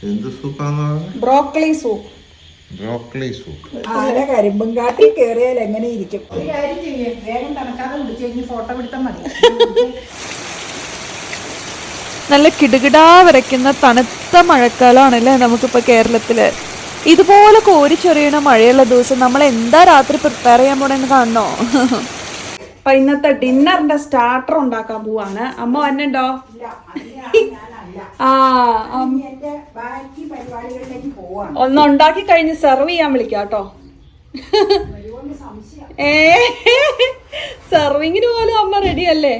എന്ത് സൂപ്പാന്ന്? Broccoli soup. Broccoli soup. ആരെ കരിമ്പും കാട്ടി കയറിയാൽ എങ്ങനെ ഇരിക്കും? ഒരു കാര്യം ചെയ്യേ, വേഗം തണുക്കാതെ കുടിച്ചു കഴിഞ്ഞ് ഫോട്ടോ പിടുത്തം മതി. നല്ല കിടുകിടാ വരയ്ക്കുന്ന തണുത്ത മഴക്കാലമാണല്ലേ നമുക്കിപ്പോൾ കേരളത്തിൽ. ഇതുപോലെ കോരിച്ചൊറിയണ മഴയുള്ള ദിവസം നമ്മൾ എന്താ രാത്രി പ്രിപ്പയർ ചെയ്യാൻ പോണെന്ന് കാണണോ? അപ്പൊ ഇന്നത്തെ ഡിന്നറിന്റെ സ്റ്റാർട്ടർ ഉണ്ടാക്കാൻ പോവാണ്. അമ്മ വന്നുണ്ടോ? ഒന്ന് ഉണ്ടാക്കി കഴിഞ്ഞ് സെർവ് ചെയ്യാൻ വിളിക്കാം കേട്ടോ. സെർവിങ്ങിന് പോലും അമ്മ റെഡി അല്ലേ?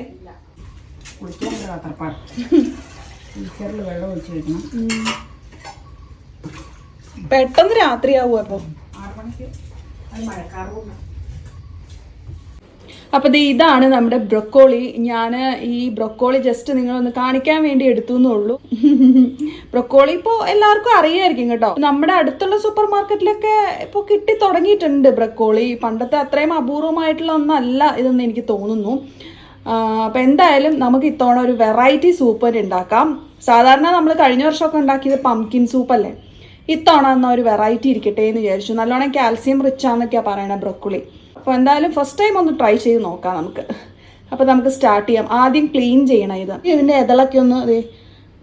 പെട്ടെന്ന് രാത്രിയാവും. അപ്പൊ അപ്പോൾ ഇതാണ് നമ്മുടെ ബ്രൊക്കോളി. ഞാൻ ഈ ബ്രൊക്കോളി ജസ്റ്റ് നിങ്ങളൊന്ന് കാണിക്കാൻ വേണ്ടി എടുത്തു എന്നുള്ളൂ. ബ്രൊക്കോളി ഇപ്പോൾ എല്ലാവർക്കും അറിയായിരിക്കും കേട്ടോ. നമ്മുടെ അടുത്തുള്ള സൂപ്പർ മാർക്കറ്റിലൊക്കെ ഇപ്പോൾ കിട്ടി തുടങ്ങിയിട്ടുണ്ട് ബ്രൊക്കോളി. പണ്ടത്തെ അത്രയും അപൂർവമായിട്ടുള്ള ഒന്നല്ല ഇതെന്ന് എനിക്ക് തോന്നുന്നു. അപ്പോൾ എന്തായാലും നമുക്ക് ഇത്തവണ ഒരു വെറൈറ്റി സൂപ്പ് ഉണ്ടാക്കാം. സാധാരണ നമ്മൾ കഴിഞ്ഞ വർഷമൊക്കെ ഉണ്ടാക്കിയത് പംകിൻ സൂപ്പല്ലേ. ഇത്തവണ എന്നാൽ ഒരു വെറൈറ്റി ഇരിക്കട്ടെ എന്ന് വിചാരിച്ചു. നല്ലോണം കാൽസ്യം റിച്ച് ആണെന്നൊക്കെയാണ് പറയണത് ബ്രൊക്കോളി. അപ്പോൾ എന്തായാലും ഫസ്റ്റ് ടൈം ഒന്ന് ട്രൈ ചെയ്ത് നോക്കാം നമുക്ക്. അപ്പോൾ നമുക്ക് സ്റ്റാർട്ട് ചെയ്യാം. ആദ്യം ക്ലീൻ ചെയ്യണം. ഇതിൻ്റെ ഇതളൊക്കെ ഒന്ന്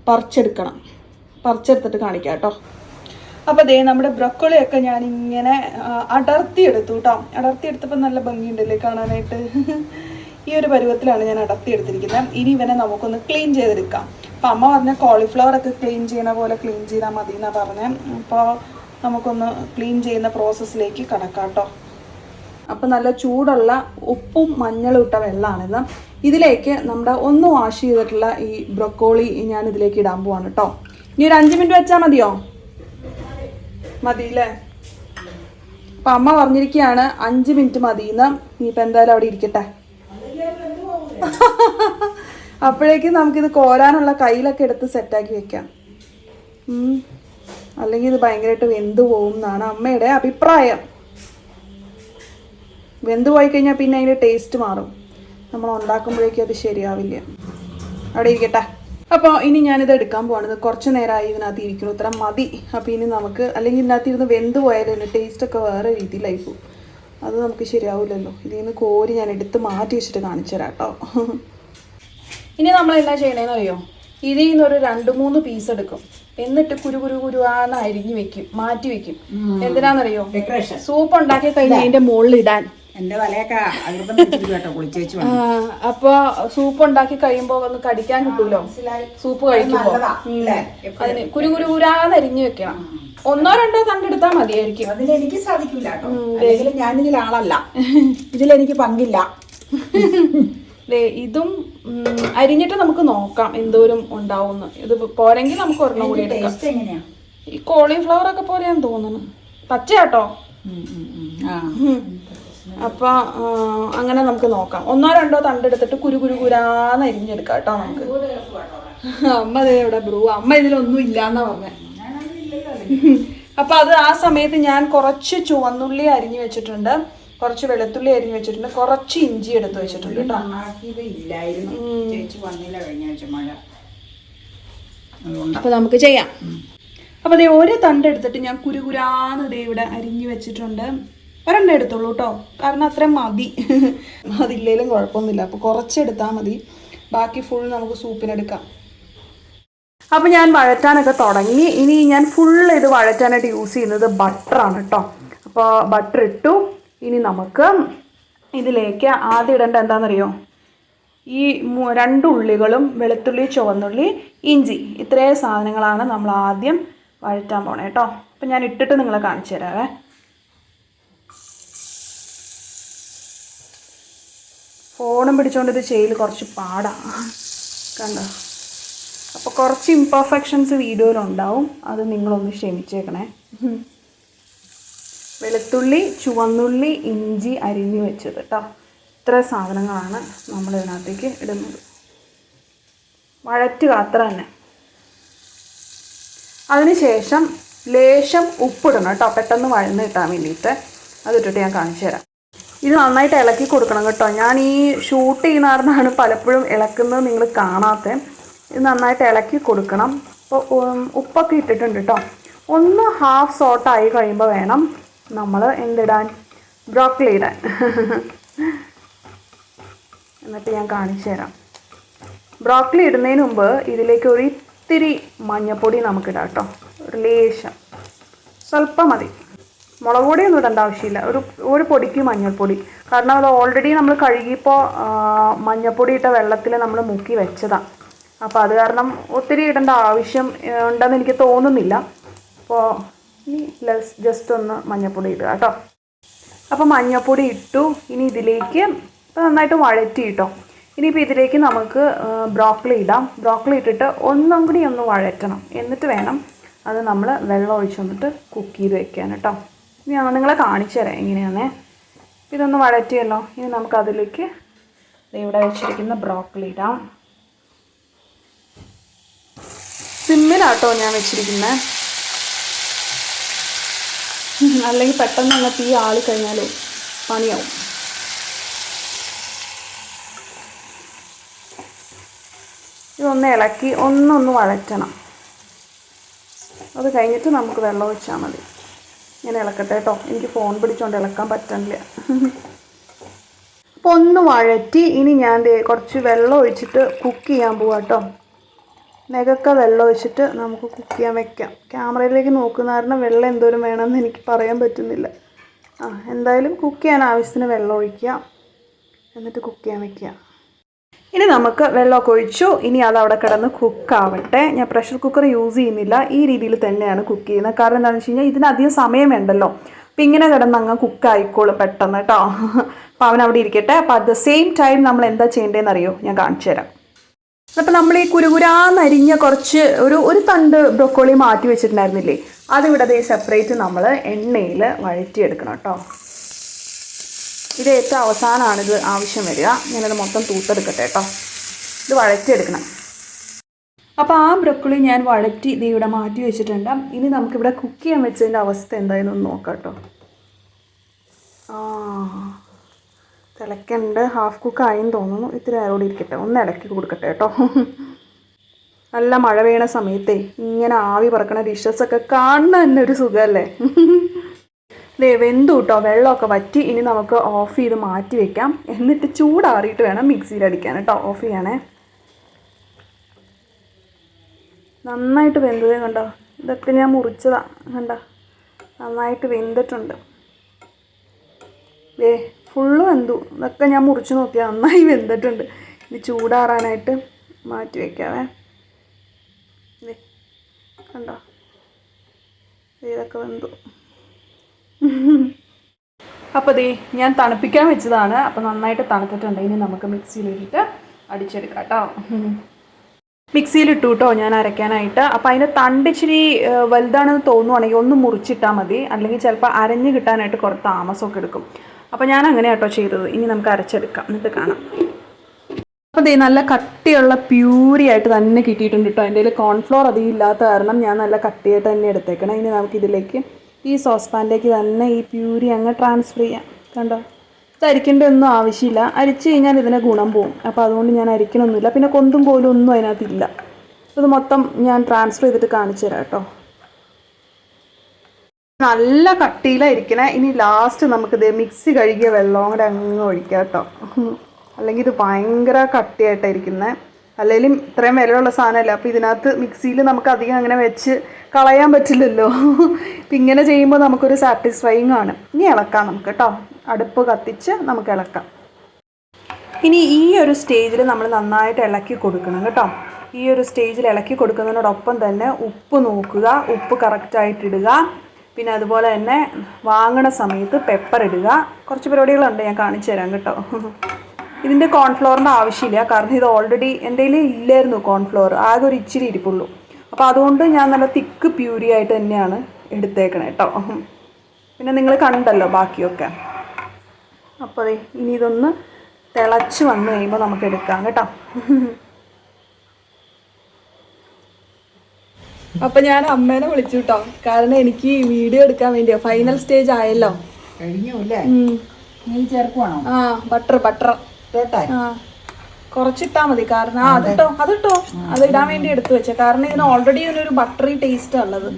പറിച്ചെടുക്കണം. പറിച്ചെടുത്തിട്ട് കാണിക്കാം കേട്ടോ. അപ്പോൾ നമ്മുടെ ബ്രൊക്കോളിയൊക്കെ ഞാനിങ്ങനെ അടർത്തിയെടുത്തു കേട്ടോ. അടർത്തിയെടുത്തപ്പോൾ നല്ല ഭംഗിയുണ്ടല്ലേ കാണാനായിട്ട്. ഈ ഒരു പരുവത്തിലാണ് ഞാൻ അടർത്തിയെടുത്തിരിക്കുന്നത്. ഇനി ഇവനെ നമുക്കൊന്ന് ക്ലീൻ ചെയ്തെടുക്കാം. അപ്പം അമ്മ പറഞ്ഞ കോളിഫ്ലവർ ഒക്കെ ക്ലീൻ ചെയ്യണ പോലെ ക്ലീൻ ചെയ്താൽ മതി എന്നാണ് പറഞ്ഞത്. അപ്പോൾ നമുക്കൊന്ന് ക്ലീൻ ചെയ്യുന്ന പ്രോസസ്സിലേക്ക് കടക്കാം കേട്ടോ. അപ്പം നല്ല ചൂടുള്ള ഉപ്പും മഞ്ഞളും ഇട്ട വെള്ളമാണിത്. ഇതിലേക്ക് നമ്മുടെ ഒന്ന് വാഷ് ചെയ്തിട്ടുള്ള ഈ ബ്രൊക്കോളി ഞാൻ ഇതിലേക്ക് ഇടാൻ പോവാണ് കേട്ടോ. ഇനി ഒരു 5 മിനിറ്റ് വെച്ചാൽ മതിയോ? മതിയില്ലേ? അപ്പം അമ്മ പറഞ്ഞിരിക്കുകയാണ് 5 മിനിറ്റ് മതിയെന്ന്. ഇനിയിപ്പോൾ എന്തായാലും അവിടെ ഇരിക്കട്ടെ. അപ്പോഴേക്കും നമുക്കിത് കോരാനുള്ള കയ്യിലൊക്കെ എടുത്ത് സെറ്റാക്കി വെക്കാം. അല്ലെങ്കിൽ ഇത് ഭയങ്കരമായിട്ട് വെന്ത് പോകും എന്നാണ് അമ്മയുടെ അഭിപ്രായം. വെന്ത് പോയി കഴിഞ്ഞാൽ പിന്നെ അതിൻ്റെ ടേസ്റ്റ് മാറും. നമ്മൾ ഉണ്ടാക്കുമ്പോഴേക്കും അത് ശരിയാവില്ല. അവിടെ ഇരിക്കട്ടെ. അപ്പോൾ ഇനി ഞാനിത് എടുക്കാൻ പോവാണ്. ഇത് കുറച്ച് നേരമായി ഇതിനകത്ത് ഇരിക്കുന്നു. ഇത്ര മതി. അപ്പോൾ ഇനി നമുക്ക്, അല്ലെങ്കിൽ ഇതിനകത്ത് ഇരുന്ന് വെന്ത് പോയാലും ടേസ്റ്റൊക്കെ വേറെ രീതിയിലായി പോകും. അത് നമുക്ക് ശരിയാവില്ലല്ലോ. ഇതിൽ നിന്ന് കോരി ഞാൻ എടുത്ത് മാറ്റി വെച്ചിട്ട് കാണിച്ചു തരാം കേട്ടോ. ഇനി നമ്മളെന്താ ചെയ്യണേന്ന് അറിയോ? ഇതിൽ നിന്നൊരു 2-3 പീസ് എടുക്കും. എന്നിട്ട് കുരുവാന്ന് അരിഞ്ഞു വെക്കും, മാറ്റി വെക്കും. എന്തിനാന്നറിയോ? സൂപ്പ് ഉണ്ടാക്കി കഴിഞ്ഞാൽ അതിന്റെ മുകളിൽ ഇടാൻ. അപ്പൊ സൂപ്പ് ഉണ്ടാക്കി കഴിയുമ്പോ ഒന്ന് കടിക്കാൻ കിട്ടൂലോ സൂപ്പ് കഴിക്കുമ്പോ. അതിന് കുരുകുരാന്ന് അരിഞ്ഞു വെക്കണം. 1-2 തണ്ടെടുത്താ മതിയായിരിക്കും. അതിലെനിക്ക് സാധിക്കില്ല കേട്ടോ. ഞാനിതിൽ ആളല്ല. ഇതിലെനിക്ക് പങ്കില്ല. ഇതും അരിഞ്ഞിട്ട് നമുക്ക് നോക്കാം എന്തോരം ഉണ്ടാവുമെന്ന്. ഇത് പോരെങ്കിൽ നമുക്ക് ഒരെണ്ണം കൂടി എടുക്കാം. ഈ കോളിഫ്ലവർ ഒക്കെ പോലെയാന്ന് തോന്നുന്നു. പച്ചയാട്ടോ. അപ്പൊ അങ്ങനെ നമുക്ക് നോക്കാം. 1-2 തണ്ടെടുത്തിട്ട് കുരുകുരാന്ന് അരിഞ്ഞെടുക്കാം കേട്ടോ നമുക്ക്. അമ്മ അതേ ഇവിടെ അമ്മ ഇതിലൊന്നും ഇല്ലാന്നാ പറഞ്ഞേ. അപ്പൊ അത് ആ സമയത്ത് ഞാൻ കുറച്ച് ചുവന്നുള്ളി അരിഞ്ഞു വെച്ചിട്ടുണ്ട്, കുറച്ച് വെളുത്തുള്ളി അരിഞ്ഞു വെച്ചിട്ടുണ്ട്, കുറച്ച് ഇഞ്ചി എടുത്ത് വെച്ചിട്ടുണ്ട് കേട്ടോ. അപ്പൊ നമുക്ക് ചെയ്യാം. അപ്പൊ അതേ ഒരു തണ്ടെടുത്തിട്ട് ഞാൻ കുരുകുരാന്ന് ഇവിടെ അരിഞ്ഞു വെച്ചിട്ടുണ്ട്. ഒരെണ്ണം എടുത്തോളൂ കേട്ടോ, കാരണം അത്രയും മതി. അതില്ലേലും കുഴപ്പമൊന്നുമില്ല. അപ്പോൾ കുറച്ചെടുത്താൽ മതി. ബാക്കി ഫുൾ നമുക്ക് സൂപ്പിനെടുക്കാം. അപ്പോൾ ഞാൻ വഴറ്റാനൊക്കെ തുടങ്ങി. ഇനി ഞാൻ ഇത് വഴറ്റാനായിട്ട് യൂസ് ചെയ്യുന്നത് ബട്ടറാണ് കേട്ടോ. അപ്പോൾ ബട്ടർ ഇട്ടു. ഇനി നമുക്ക് ഇതിലേക്ക് ആദ്യം ഇടേണ്ട എന്താണെന്നറിയോ? ഈ 2 ഉള്ളികളും വെളുത്തുള്ളി, ചുവന്നുള്ളി, ഇഞ്ചി, ഇത്രയും സാധനങ്ങളാണ് നമ്മൾ ആദ്യം വഴറ്റാൻ പോണേ കേട്ടോ. അപ്പോൾ ഞാൻ ഇട്ടിട്ട് നിങ്ങളെ കാണിച്ചു തരാവേ. ഫോണും പിടിച്ചുകൊണ്ട് ഇത് ചെയ്യൽ കുറച്ച് പാടാണ് കണ്ടോ. അപ്പോൾ കുറച്ച് ഇംപെർഫെക്ഷൻസ് വീഡിയോയിലുണ്ടാവും. അത് നിങ്ങളൊന്ന് ക്ഷമിച്ചേക്കണേ. വെളുത്തുള്ളി, ചുവന്നുള്ളി, ഇഞ്ചി അരിഞ്ഞു വെച്ചത് കേട്ടോ. ഇത്ര സാധനങ്ങളാണ് നമ്മൾ ഇതിനകത്തേക്ക് ഇടുന്നത്. വഴറ്റുക അത്ര തന്നെ. അതിനുശേഷം ലേശം ഉപ്പിടണം കേട്ടോ, പെട്ടെന്ന് വഴന്ന് കിട്ടാൻ വേണ്ടിയിട്ട്. അതിട്ടിട്ട് ഞാൻ കാണിച്ചു തരാം. ഇത് നന്നായിട്ട് ഇളക്കി കൊടുക്കണം കേട്ടോ. ഞാൻ ഈ ഷൂട്ട് ചെയ്യുന്ന കാരണമാണ് പലപ്പോഴും ഇളക്കുന്നത് നിങ്ങൾ കാണാത്തത്. ഇത് നന്നായിട്ട് ഇളക്കി കൊടുക്കണം. അപ്പോൾ ഉപ്പൊക്കെ ഇട്ടിട്ടുണ്ട് കേട്ടോ. ഒന്ന് ഹാഫ് സോട്ടായി കഴിയുമ്പോൾ വേണം നമ്മൾ എന്തിടാൻ, ബ്രോക്കലി ഇടാൻ. എന്നിട്ട് ഞാൻ കാണിച്ചു തരാം. ബ്രോക്കലി ഇടുന്നതിന് മുമ്പ് ഇതിലേക്ക് ഒരു ഇത്തിരി മഞ്ഞൾപ്പൊടി നമുക്കിടാം കേട്ടോ. ഒരു ലേശം, സ്വല്പം മതി. മുളക് പൊടിയൊന്നും ഇടേണ്ട ആവശ്യമില്ല. ഒരു പൊടിക്ക് മഞ്ഞൾപ്പൊടി. കാരണം അത് ഓൾറെഡി നമ്മൾ കഴുകിയപ്പോൾ മഞ്ഞൾപ്പൊടി ഇട്ട വെള്ളത്തിൽ നമ്മൾ മുക്കി വെച്ചതാണ്. അപ്പോൾ അത് കാരണം ഒത്തിരി ഇടേണ്ട ആവശ്യം ഉണ്ടെന്ന് എനിക്ക് തോന്നുന്നില്ല. അപ്പോൾ ഇനി ജസ്റ്റ് ഒന്ന് മഞ്ഞൾപ്പൊടി ഇടുക കേട്ടോ. അപ്പോൾ മഞ്ഞൾപ്പൊടി ഇട്ടു. ഇനി ഇതിലേക്ക് നന്നായിട്ട് വഴറ്റി ഇട്ടോ. ഇനിയിപ്പോൾ ഇതിലേക്ക് നമുക്ക് ബ്രോക്കലി ഇടാം. ബ്രോക്കലി ഇട്ടിട്ട് ഒന്നും കൂടി ഒന്ന് വഴറ്റണം. എന്നിട്ട് വേണം അത് നമ്മൾ വെള്ളം ഒഴിച്ച് വന്നിട്ട് കുക്ക് ചെയ്ത് വെക്കാൻ കേട്ടോ. ഇനി ഞാൻ നിങ്ങളെ കാണിച്ചു തരാം എങ്ങനെയാണേ. ഇതൊന്ന് വഴറ്റിയല്ലോ. ഇനി നമുക്കതിലേക്ക് ഇവിടെ വെച്ചിരിക്കുന്ന ബ്രോക്കലി ഇടാം. സിമ്മിലാട്ടോ ഞാൻ വെച്ചിരിക്കുന്നത്. അല്ലെങ്കിൽ പെട്ടെന്ന് അങ്ങ് തീ ആളിക്കഴിഞ്ഞാൽ പണിയാവും. ഇതൊന്ന് ഇളക്കി ഒന്നൊന്ന് വഴറ്റണം. അത് കഴിഞ്ഞിട്ട് നമുക്ക് വെള്ളം ഒഴിച്ചാൽ മതി. ഞാൻ ഇളക്കട്ടെ കേട്ടോ. എനിക്ക് ഫോൺ പിടിച്ചുകൊണ്ട് ഇളക്കാൻ പറ്റണില്ല. അപ്പോൾ ഒന്ന് വഴറ്റി ഇനി ഞാൻ കുറച്ച് വെള്ളം ഒഴിച്ചിട്ട് കുക്ക് ചെയ്യാൻ പോവാം കേട്ടോ. നെകക്ക വെള്ളം ഒഴിച്ചിട്ട് നമുക്ക് കുക്ക് ചെയ്യാൻ വെക്കാം. ക്യാമറയിലേക്ക് നോക്കുന്ന കാരണം വെള്ളം എന്തോരം വേണമെന്ന് എനിക്ക് പറയാൻ പറ്റുന്നില്ല. എന്തായാലും കുക്ക് ചെയ്യാൻ ആവശ്യത്തിന് വെള്ളം ഒഴിക്കുക. എന്നിട്ട് കുക്ക് ചെയ്യാൻ വെക്കുക. ഇനി നമുക്ക് വെള്ളമൊക്കെ ഒഴിച്ചു. ഇനി അത് അവിടെ കിടന്ന് കുക്കാവട്ടെ. ഞാൻ പ്രഷർ കുക്കർ യൂസ് ചെയ്യുന്നില്ല. ഈ രീതിയിൽ തന്നെയാണ് കുക്ക് ചെയ്യുന്നത്. കാരണം എന്താണെന്ന് വെച്ച് കഴിഞ്ഞാൽ ഇതിനധികം സമയം വേണ്ടല്ലോ. അപ്പം ഇങ്ങനെ കിടന്ന് അങ്ങ് കുക്കായിക്കോളും പെട്ടെന്ന് കേട്ടോ. അപ്പോൾ അവൻ അവിടെ ഇരിക്കട്ടെ. അപ്പോൾ അറ്റ് ദ സെയിം ടൈം നമ്മൾ എന്താ ചെയ്യേണ്ടതെന്ന് അറിയോ, ഞാൻ കാണിച്ചു തരാം. അപ്പോൾ നമ്മൾ ഈ കുരുകുരാന്നരിഞ്ഞ കുറച്ച് ഒരു തണ്ട് ബ്രൊക്കോളി മാറ്റി വെച്ചിട്ടുണ്ടായിരുന്നില്ലേ, അതിവിടെ സെപ്പറേറ്റ് നമ്മൾ എണ്ണയിൽ വഴറ്റിയെടുക്കണം കേട്ടോ. ഇത് ഏറ്റവും അവസാനമാണിത് ആവശ്യം വരിക. ഞാനത് മൊത്തം തൂത്തെടുക്കട്ടെ കേട്ടോ. ഇത് വഴറ്റിയെടുക്കണം. അപ്പോൾ ആ ബ്രൊക്കോളി ഞാൻ വഴറ്റി ഇത് ഇവിടെ മാറ്റി വെച്ചിട്ടുണ്ട്. ഇനി നമുക്കിവിടെ കുക്ക് ചെയ്യാൻ വെച്ചതിൻ്റെ അവസ്ഥ എന്തായാലും ഒന്ന് നോക്കാം കേട്ടോ. തിളയ്ക്കുന്നുണ്ട്. ഹാഫ് കുക്കായെന്ന് തോന്നുന്നു. ഇത്തിരി നേരോടെ ഇരിക്കട്ടെ. ഒന്ന് ഇളക്കി കൊടുക്കട്ടെ കേട്ടോ. നല്ല മഴ പെയ്യണ സമയത്തേ ഇങ്ങനെ ആവി പറക്കണ ഡിഷസൊക്കെ കാണുന്ന തന്നെ ഒരു സുഖമല്ലേ. വെന്തു കേട്ടോ. വെള്ളമൊക്കെ വറ്റി. ഇനി നമുക്ക് ഓഫ് ചെയ്ത് മാറ്റി വെക്കാം. എന്നിട്ട് ചൂടാറിയിട്ട് വേണം മിക്സിയിൽ അടിക്കാൻ കേട്ടോ. ഓഫ് ചെയ്യണേ. നന്നായിട്ട് വെന്തതേ കണ്ടോ. ഇതൊക്കെ ഞാൻ മുറിച്ചതാണ് കണ്ടോ. നന്നായിട്ട് വെന്തിട്ടുണ്ട്. ഫുള്ള് വെന്തു. ഇതൊക്കെ ഞാൻ മുറിച്ച് നോക്കിയാൽ നന്നായി വെന്തിട്ടുണ്ട്. ഇത് ചൂടാറാനായിട്ട് മാറ്റി വയ്ക്കാവേ. കണ്ടോ ഇതൊക്കെ വെന്തു. അപ്പോൾ ഞാൻ തണുപ്പിക്കാൻ വെച്ചതാണ്. അപ്പോൾ നന്നായിട്ട് തണുത്തിട്ടുണ്ട്. ഇനി നമുക്ക് മിക്സിയിലിട്ടിട്ട് അടിച്ചെടുക്കാം കേട്ടോ. മിക്സിയിലിട്ടു കേട്ടോ ഞാൻ അരയ്ക്കാനായിട്ട്. അപ്പോൾ അതിൻ്റെ തണ്ടിച്ചിരി വലുതാണെന്ന് തോന്നുവാണെങ്കിൽ ഒന്ന് മുറിച്ചിട്ടാൽ മതി. അല്ലെങ്കിൽ ചിലപ്പോൾ അരഞ്ഞ് കിട്ടാനായിട്ട് കുറച്ച് താമസമൊക്കെ എടുക്കും. അപ്പോൾ ഞാൻ അങ്ങനെ കേട്ടോ ചെയ്തത്. ഇനി നമുക്ക് അരച്ചെടുക്കാം, എന്നിട്ട് കാണാം. അപ്പോൾ നല്ല കട്ടിയുള്ള പ്യൂരി ആയിട്ട് തന്നെ കിട്ടിയിട്ടുണ്ട് കേട്ടോ. എൻ്റെ കയ്യിൽ കോൺഫ്ലോർ അധികം ഇല്ലാത്ത കാരണം ഞാൻ നല്ല കട്ടിയായിട്ട് തന്നെ എടുത്തേക്കണം. ഇനി നമുക്കിതിലേക്ക് ഈ സോസ് പാനിലേക്ക് തന്നെ ഈ പ്യൂരി അങ്ങ് ട്രാൻസ്ഫർ ചെയ്യാം. കണ്ടോ, ഇത് അരിക്കേണ്ട ഒന്നും ആവശ്യമില്ല. അരിച്ച് കഴിഞ്ഞാൽ ഇതിന് ഗുണം പോവും. അപ്പോൾ അതുകൊണ്ട് ഞാൻ അരിക്കണമൊന്നുമില്ല. പിന്നെ കൊന്തും കോലും ഒന്നും അതിനകത്തില്ല. ഇത് മൊത്തം ഞാൻ ട്രാൻസ്ഫർ ചെയ്തിട്ട് കാണിച്ചു തരാം കേട്ടോ. നല്ല കട്ടിയിലായിരിക്കണേ. ഇനി ലാസ്റ്റ് നമുക്കിത് മിക്സി കഴുകിയ വെള്ളവും കൂടെ അങ്ങ് ഒഴിക്കാം കേട്ടോ. അല്ലെങ്കിൽ ഇത് ഭയങ്കര കട്ടിയായിട്ടായിരിക്കുന്നത്. അല്ലെങ്കിലും ഇത്രയും വിലയുള്ള സാധനമല്ല. അപ്പോൾ ഇതിനകത്ത് മിക്സിയിൽ നമുക്ക് അധികം അങ്ങനെ വെച്ച് കളയാൻ പറ്റില്ലല്ലോ. അപ്പം ഇങ്ങനെ ചെയ്യുമ്പോൾ നമുക്കൊരു സാറ്റിസ്ഫൈങ് ആണ്. ഇനി ഇളക്കാം നമുക്ക് കേട്ടോ. അടുപ്പ് കത്തിച്ച് നമുക്ക് ഇളക്കാം. ഇനി ഈ ഒരു സ്റ്റേജിൽ നമ്മൾ നന്നായിട്ട് ഇളക്കി കൊടുക്കണം കേട്ടോ. ഈ ഒരു സ്റ്റേജിൽ ഇളക്കി കൊടുക്കുന്നതിനോടൊപ്പം തന്നെ ഉപ്പ് നോക്കുക, ഉപ്പ് കറക്റ്റായിട്ടിടുക. പിന്നെ അതുപോലെ തന്നെ വാങ്ങണ സമയത്ത് പെപ്പർ ഇടുക. കുറച്ച് പരിപാടികളുണ്ട്, ഞാൻ കാണിച്ചു തരാം കേട്ടോ. ഇതിൻ്റെ കോൺഫ്ലോറിൻ്റെ ആവശ്യമില്ല. കാരണം ഇത് ഓൾറെഡി എൻ്റെ കയ്യിൽ ഇല്ലായിരുന്നു കോൺഫ്ലോർ. ആകെ ഒരു ഇച്ചിരി ഇരിപ്പുള്ളൂ. അപ്പോൾ അതുകൊണ്ട് ഞാൻ നല്ല തിക്ക് പ്യൂരി ആയിട്ട് തന്നെയാണ് എടുത്തേക്കണേ കേട്ടോ. പിന്നെ നിങ്ങൾ കണ്ടല്ലോ ബാക്കിയൊക്കെ. അപ്പോൾ ഇനി ഇതൊന്ന് തിളച്ച് വന്നു കഴിയുമ്പോൾ നമുക്ക് എടുക്കാം കേട്ടോ. അപ്പം ഞാൻ അമ്മേനെ വിളിച്ചു കേട്ടോ. കാരണം എനിക്ക് വീഡിയോ എടുക്കാൻ വേണ്ടിയോ. ഫൈനൽ സ്റ്റേജ് ആയല്ലോ. കഴിഞ്ഞു അല്ലേ? ചേർക്കുവാണോ? ബട്ടർ കേട്ടാ. കുറച്ചിട്ടാ മതി. കാരണം അതിട്ടോ അത് ഇടാൻ വേണ്ടി എടുത്തു വെച്ച. കാരണം ഇതിന് ഓൾറെഡി ഇതിനൊരു ബട്ടറി ടേസ്റ്റ് ഉള്ളത്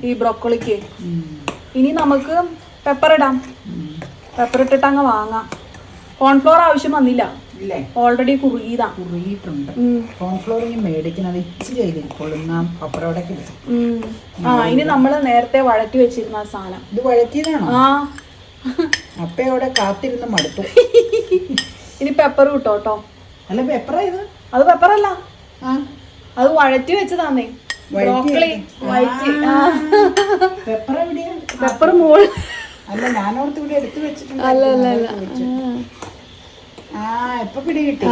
ഈ ബ്രോക്കോളിക്ക്. ഇനി നമുക്ക് പെപ്പർ ഇടാം. പെപ്പർ ഇട്ടിട്ട് അങ്ങ് വാങ്ങാം. കോൺഫ്ലോർ ആവശ്യം വന്നില്ല, ഓൾറെഡി കുറുകിയിട്ടുണ്ട്. കോൺഫ്ലോർ മേടിക്കുന്നത് ഇച്ചിരി കൊള്ളുന്ന പപ്പടോടൊക്കെ. ഇനി നമ്മള് നേരത്തെ വഴറ്റി വെച്ചിരുന്ന ആ സാധനം ഇത് വഴറ്റിയതാണോ? അപ്പയോടെ കാത്തിരുന്ന് മടുത്തു. ഇനി പെപ്പർ കിട്ടോ. അല്ല പെപ്പറാ ഇത്? അത് പെപ്പറല്ല, അത് വഴറ്റി വെച്ചതാന്നേ. ബ്രോക്കോളി വഴറ്റി. പെപ്പർ എവിടെയാ? പെപ്പർ മോള്. അല്ല ഞാനോർത്ത് ഇവിടെ എടുത്തു വെച്ചിട്ടുണ്ട്. അല്ല ഇപ്പൊ പിടി കിട്ടി.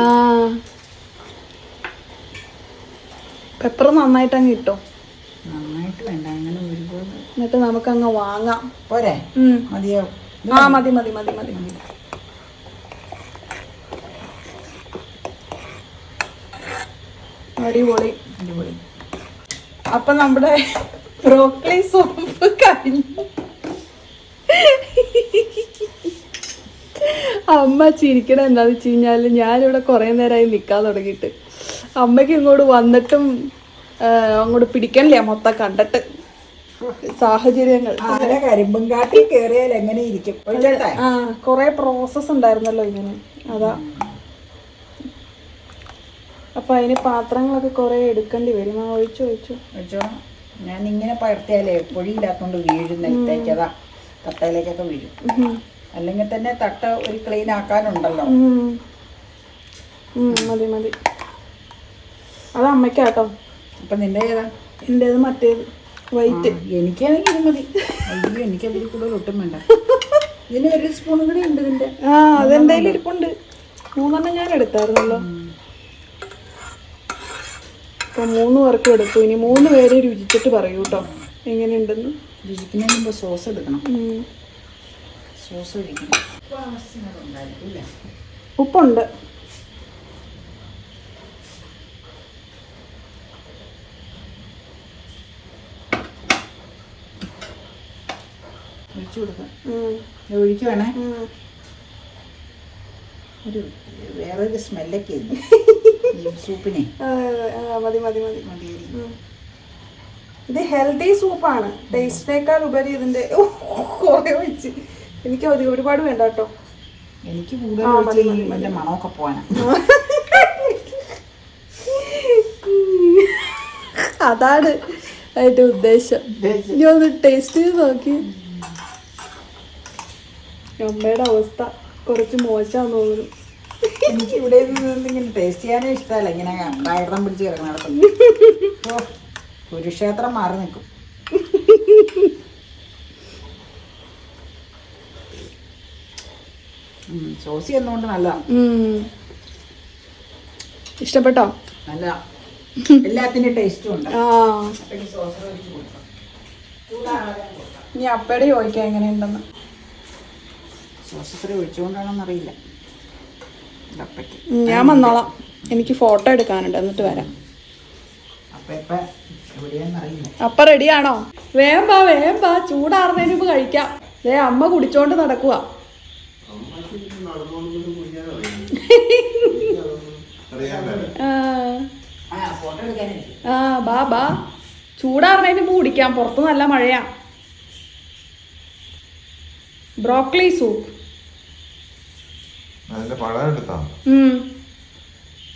പെപ്പർ നന്നായിട്ട് അങ്ങ് ഇട്ടോ. നന്നായിട്ട് വേണ്ട, അങ്ങനെ ഒരുപാട്. എന്നിട്ട് നമുക്ക് അങ്ങ് വാങ്ങാം. പോരെ? മതിയോ? മതി. അടിപൊളി. അപ്പൊ നമ്മുടെ ബ്രോക്കോളി സൂപ്പ് കഴിഞ്ഞു. അമ്മ ചിരിക്കണ എന്താന്ന് വെച്ച് കഴിഞ്ഞാല് ഞാനിവിടെ കുറെ നേരമായി നിക്കാൻ തുടങ്ങിയിട്ട്. അമ്മയ്ക്ക് ഇങ്ങോട്ട് വന്നിട്ടും അങ്ങോട്ട് പിടിക്കണില്ല മൊത്തം കണ്ടിട്ട്. സാഹചര്യങ്ങൾ. കരിമ്പും കാട്ടി കേറിയാൽ എങ്ങനെ ഇരിക്കും? കൊറേ പ്രോസസ് ഉണ്ടായിരുന്നല്ലോ ഇങ്ങനെ, അതാ. അപ്പൊ അതിന് പാത്രങ്ങളൊക്കെ കൊറേ എടുക്കേണ്ടി വരും. ഒഴിച്ചോ. ഞാൻ ഇങ്ങനെ പകർത്തിയാലേ പൊഴിയില്ലാത്തോണ്ട് വീഴും നിലത്തേക്ക്. അതാ തട്ടയിലേക്കൊക്കെ വീഴും. അല്ലെങ്കിൽ തന്നെ തട്ട ഒരു ക്ലീൻ ആക്കാനുണ്ടല്ലോ. മതി. അത് അമ്മയ്ക്കാട്ടോ. അപ്പൊ നിന്റെ ഏതാ? എന്റേത് മറ്റേത് വൈറ്റ്. എനിക്കാണെങ്കിൽ ഇത് മതി. അയ്യോ, എനിക്കതിൽ കൂടുതൽ ഒട്ടും വേണ്ട. ഇതിന് 1 സ്പൂൺ കൂടി ഉണ്ട് ഇതിന്റെ. അതെന്റെ ഇരിപ്പുണ്ട്. 3 ഞാൻ എടുത്തായിരുന്നല്ലോ. ഇപ്പൊ 3 പേർക്ക് എടുത്തു. ഇനി 3 പേരെ രുചിച്ചിട്ട് പറയൂ കേട്ടോ എങ്ങനെയുണ്ടെന്ന്. രുചിക്കുന്നതിന് മുമ്പ് സോസ് എടുക്കണം. സോസ് ഒഴിക്കണം. ഉപ്പുണ്ട്. ഒഴിച്ചു കൊടുക്കാം. ഒഴിക്കുവാണേ. വേറൊരു സ്മെല്ലൊക്കെ സൂപ്പിനെ. മതി. ഇത് ഹെൽത്തി സൂപ്പാണ്. ടേസ്റ്റിനേക്കാൾ ഉപരി ഇതിന്റെ കുറെ വെച്ച് എനിക്ക് ഒരുപാട് വേണ്ട കേട്ടോ. എനിക്ക് കൂടുതൽ മണമൊക്കെ പോവാനാ. അതാണ് അതിന്റെ ഉദ്ദേശം. ഇനി ഒന്ന് ടേസ്റ്റ് ചെയ്ത് നോക്കി. അമ്മയുടെ അവസ്ഥ കുറച്ച് മോശമാണെന്ന് തോന്നുന്നു. എനിക്ക് ഇവിടെ ഇങ്ങനെ ടേസ്റ്റ് ചെയ്യാനേ ഇഷ്ടമല്ല. ഇങ്ങനെ വയറം പിടിച്ച് കിടക്കണം. കുരുക്ഷേത്രം മാറി നിൽക്കും. സോസി എന്നുകൊണ്ട് നല്ലതാണ്. ഇഷ്ടപ്പെട്ടോ? നല്ല എല്ലാത്തിന്റെ ടേസ്റ്റും ഉണ്ട്. ഇനി അപ്പയുടെ ചോദിക്കാം എങ്ങനെയുണ്ടെന്ന്. സോസ് ഇത്ര ഒഴിച്ചുകൊണ്ടാണോന്നറിയില്ല. ഞാൻ വന്നോളാം. എനിക്ക് ഫോട്ടോ എടുക്കാനുണ്ട്, എന്നിട്ട് വരാം. അപ്പ റെഡിയാണോ? വേഗം വാ, ചൂടാറുന്നതിന് മുമ്പ് കഴിക്കാം. അമ്മ കുടിച്ചോണ്ട് നടക്കുക. ബാ ചൂടാറുന്നതിന് മുമ്പ് കുടിക്കാം. പുറത്ത് നല്ല മഴയാ. Broccoli soup.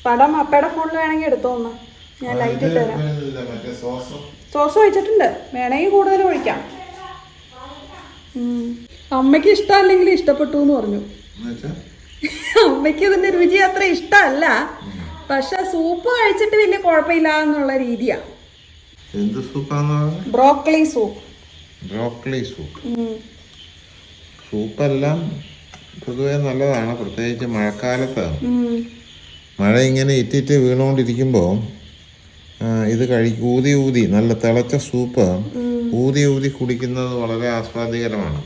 പടം അപ്പയുടെ ഫോണിൽ വേണമെങ്കിൽ എടുത്തോന്ന്. ഞാൻ ലൈറ്റ് ഇട്ട് തരാം. സോസ് ഒഴിച്ചിട്ടുണ്ട്, വേണമെങ്കിൽ കൂടുതൽ ഒഴിക്കാം. അമ്മയ്ക്ക് ഇഷ്ടമല്ലെങ്കിൽ ഇഷ്ടപ്പെട്ടു എന്ന് പറഞ്ഞു. അമ്മയ്ക്ക് ഇതിന്റെ രുചി അത്ര ഇഷ്ടമല്ല, പക്ഷെ സൂപ്പ് കഴിച്ചിട്ട് വലിയ കുഴപ്പമില്ല എന്നുള്ള രീതിയാ. Broccoli soup. സൂപ്പെല്ലാം പൊതുവെ നല്ലതാണ്, പ്രത്യേകിച്ച് മഴക്കാലത്ത്. മഴ ഇങ്ങനെ ഇറ്റിറ്റ് വീണുകൊണ്ടിരിക്കുമ്പോൾ ഇത് ഊതി നല്ല തിളച്ച സൂപ്പ് ഊതി കുടിക്കുന്നത് വളരെ ആസ്വാദികരമാണ്.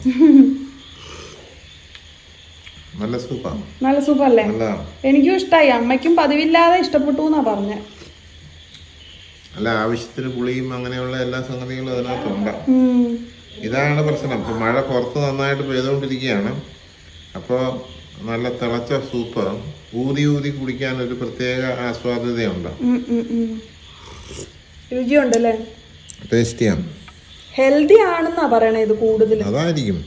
നല്ല സൂപ്പല്ലേ? എനിക്കും ഇഷ്ടമായി. അമ്മയ്ക്കും പതിവില്ലാതെ ഇഷ്ടപ്പെട്ടു എന്നാ പറഞ്ഞ. അല്ല, ആവശ്യത്തിന് പുളിയും അങ്ങനെയുള്ള എല്ലാ സംഗതികളും അതിനകത്തുണ്ട്. ഇതാണ് പ്രശ്നം. ഇപ്പൊ മഴ പുറത്ത് നന്നായിട്ട് പെയ്തുകൊണ്ടിരിക്കുകയാണ്. അപ്പോൾ നല്ല തിളച്ച സൂപ്പ് ഊതി ഊതി കുടിക്കാൻ ഒരു പ്രത്യേക ആസ്വാദ്യതയുണ്ട്. രുചിയുണ്ടല്ലേ? ടേസ്റ്റിയാണ്. ഹെൽത്തി ആണെന്നാ പറയണേ ഇത് കൂടുതൽ. അതായിരിക്കും.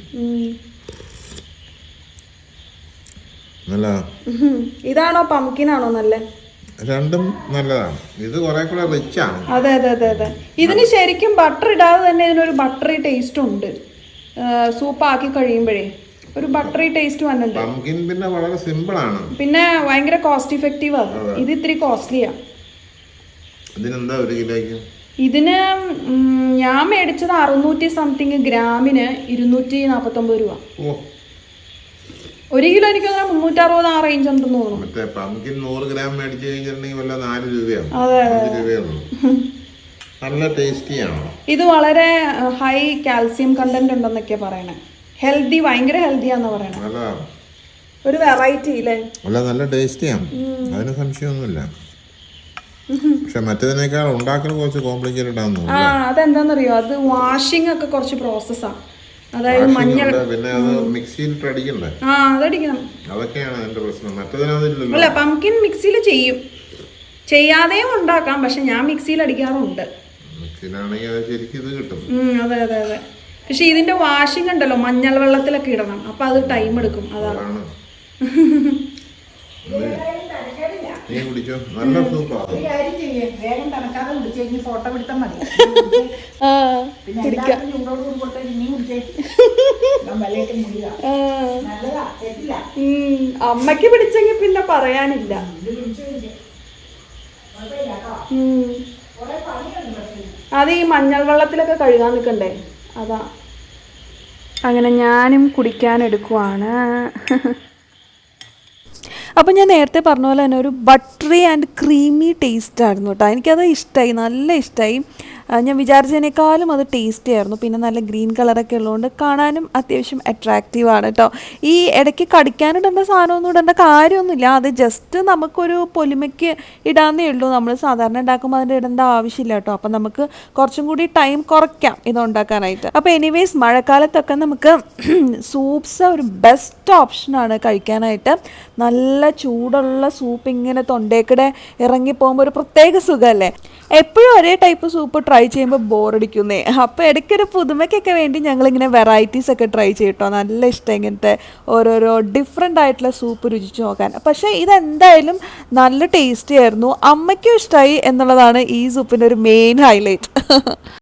നല്ല ഇതാണോ പംകിൻ ആണോ നല്ല? രണ്ടും നല്ലതാണ്. ഇത് കുറെ കൂടെ റിച്ച് ആണ്. അതെ അതെ അതെ അതെ. ഇതിന് ശരിക്കും ബട്ടർ ഇടാതെ തന്നെ ഇതിനൊരു ബട്ടറി ടേസ്റ്റ് ഉണ്ട്. സൂപ്പ് ആക്കി കഴിയുമ്പോഴേ ഒരു ബട്ടറി ടേസ്റ്റ് വന്നിട്ടുണ്ട്. പംകിൻ പിന്നെ വളരെ സിമ്പിൾ ആണ്, പിന്നെ ഭയങ്കര കോസ്റ്റ് ഇഫക്റ്റീവ് ആണ്. ഇത് ഇത്തിരി കോസ്റ്റ്ലിയാ. ഇതിനെന്താ ഒരു കിലോയ്ക്ക്? ഇതിന് ഞാൻ മേടിച്ചത് 600 സംതിങ് ഗ്രാമിന് 249 രൂപ. ഒരു കിലോ എനിക്ക് 360 ആ റേഞ്ച് ഉണ്ടെന്ന് തോന്നുന്നു. മറ്റേ പംകിൻ 100 ഗ്രാം മേടിച്ചു കഴിഞ്ഞിട്ടുണ്ടെങ്കിൽ വല്ല 4 രൂപയാണ്. 5 രൂപയുള്ളൂ. നല്ല ടേസ്റ്റിയാണ്. ഇത് വളരെ ഹൈ കാൽസ്യം കണ്ടന്റ് ഉണ്ടെന്നൊക്കെ പറയണേ. ഹെൽത്തി, ഭയങ്കര ഹെൽത്തിയാന്ന് പറയണേ. ഒരു വെറൈറ്റി ഇല്ലേ? അല്ല, നല്ല ടേസ്റ്റിയാണ്, അതിന് സംശയമൊന്നുമില്ല. പക്ഷെ മറ്റേതിനേക്കാൾ ഉണ്ടാക്കൽ കുറച്ച് കോംപ്ലിക്കേറ്റഡ് ആണെന്ന് തോന്നുന്നു. അതെന്താന്നറിയോ, അത് വാഷിംഗ് ഒക്കെ കുറച്ച് പ്രോസസ്സാണ്. അതായത് മഞ്ഞൾ പിന്നെ അത് മിക്സിയിൽ അടിക്കണ്ടേ? അതടിക്കണം. അതൊക്കെയാണ് അതിന്റെ പ്രശ്നം. മറ്റേതിനകത്തില്ലല്ലോ. അല്ല, പംകിൻ മിക്സിയിൽ ചെയ്യും, ചെയ്യാതെയും ഉണ്ടാക്കാം. പക്ഷെ ഞാൻ മിക്സിയിൽ അടിക്കാറുണ്ട്. മിക്സിയിലാണെങ്കിൽ അത് ശരിക്കും ഇത് കിട്ടും. അതെ അതെ അതെ. പക്ഷെ ഇതിന്റെ വാഷിംഗ് ഉണ്ടല്ലോ, മഞ്ഞൾ വെള്ളത്തിലൊക്കെ ഇടണം. അപ്പൊ അത് ടൈം എടുക്കും. അതാണ്. നീ കുടിച്ചോ, നല്ല സൂപ്പാണ്. വേഗം തണുക്കാതെ കുടിച്ചു കഴിഞ്ഞ് ഫോട്ടോ പിടുത്താൽ മതി. അമ്മക്ക് പിടിച്ചെങ്കിൽ പിന്നെ പറയാനില്ല. അത് ഈ മഞ്ഞൾ വെള്ളത്തിലൊക്കെ കഴുകാൻ നിൽക്കണ്ടേ, അതാ. അങ്ങനെ ഞാനും കുടിക്കാൻ എടുക്കുവാണ്. അപ്പം ഞാൻ നേരത്തെ പറഞ്ഞ പോലെ തന്നെ ഒരു ബട്ടറി ആൻഡ് ക്രീമി ടേസ്റ്റ് ആയിരുന്നു കേട്ടോ. എനിക്കത് ഇഷ്ടമായി, നല്ല ഇഷ്ടമായി. ഞാൻ വിചാരിച്ചതിനേക്കാളും അത് ടേസ്റ്റി ആയിരുന്നു. പിന്നെ നല്ല ഗ്രീൻ കളറൊക്കെ ഉള്ളതുകൊണ്ട് കാണാനും അത്യാവശ്യം അട്രാക്റ്റീവാണ് കേട്ടോ. ഈ ഇടയ്ക്ക് കടിക്കാനിടേണ്ട സാധനമൊന്നും ഇടേണ്ട കാര്യമൊന്നുമില്ല. അത് ജസ്റ്റ് നമുക്കൊരു പൊലിമയ്ക്ക് ഇടാന്നേ ഉള്ളൂ. നമ്മൾ സാധാരണ ഉണ്ടാക്കുമ്പോൾ അതിൻ്റെ ഇടേണ്ട ആവശ്യമില്ല കേട്ടോ. അപ്പം നമുക്ക് കുറച്ചും കൂടി ടൈം കുറയ്ക്കാം ഇത് ഉണ്ടാക്കാനായിട്ട്. അപ്പോൾ എനിവേസ്, മഴക്കാലത്തൊക്കെ നമുക്ക് സൂപ്സ് ഒരു ബെസ്റ്റ് ഓപ്ഷനാണ് കഴിക്കാനായിട്ട്. നല്ല ചൂടുള്ള സൂപ്പ് ഇങ്ങനെ തൊണ്ടേക്കിടെ ഇറങ്ങിപ്പോകുമ്പോൾ ഒരു പ്രത്യേക സുഖമല്ലേ. എപ്പോഴും ഒരേ ടൈപ്പ് സൂപ്പ് ട്രൈ ചെയ്യുമ്പോൾ ബോറടിക്കുന്നേ. അപ്പോൾ ഇടയ്ക്കൊരു പുതുമയ്ക്കൊക്കെ വേണ്ടി ഞങ്ങളിങ്ങനെ വെറൈറ്റീസ് ഒക്കെ ട്രൈ ചെയ്യട്ടോ. നല്ല ഇഷ്ടം ഇങ്ങനത്തെ ഓരോരോ ഡിഫറെൻ്റ് ആയിട്ടുള്ള സൂപ്പ് രുചിച്ച് നോക്കാൻ. പക്ഷേ ഇതെന്തായാലും നല്ല ടേസ്റ്റി ആയിരുന്നു. അമ്മയ്ക്കും ഇഷ്ടമായി എന്നുള്ളതാണ് ഈ സൂപ്പിൻ്റെ ഒരു മെയിൻ ഹൈലൈറ്റ്.